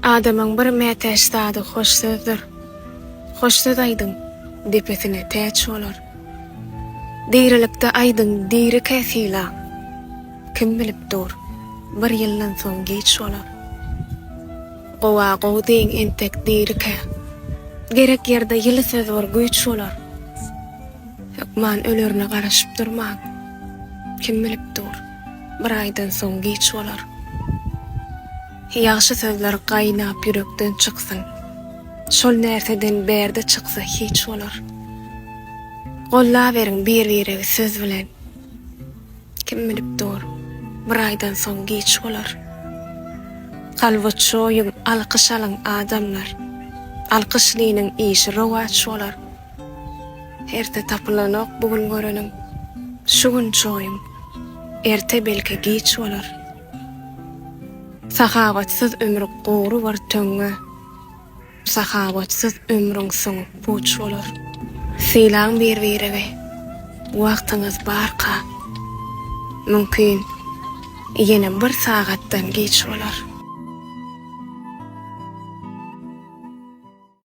Adamyň bir mätäşdady hoş sözdür. Hoş söz aýdyň depesine täç bolar. Dirilikde aýdyň diri käsila. Kim bilipdir, bir ýyldan soň geç bolar. Gowa gowdyň entek dirike. Gerek ýerde ýyly söz bar güýç bolar. Ýokman ölerine garaşyp durmak. Kim bilipdir, bir aýdan soň geç bolar. Ýaxşy sözler gaýnap ýürekden çyksyn. Şol närseden berde çyksa hiç bolar. Golla beriň bir-birige söz bilen. Kim bilipdir, bir aýdan soň geç bolar. Kalwaçoýuň alkyş alan adamlar. Alkyşlynyň işi rowaç bolar. Erte tapylanok bugün görenim. Şu gün çoýum. Erte belki geç bolar. Sahawatsız ömrü gowy bir töňe. Sahawatsız ömrüň soňy puç bolar. Selam bir-birige. Wagtyňyz barka. Mümkin ýene bir sagatdan geç bolar.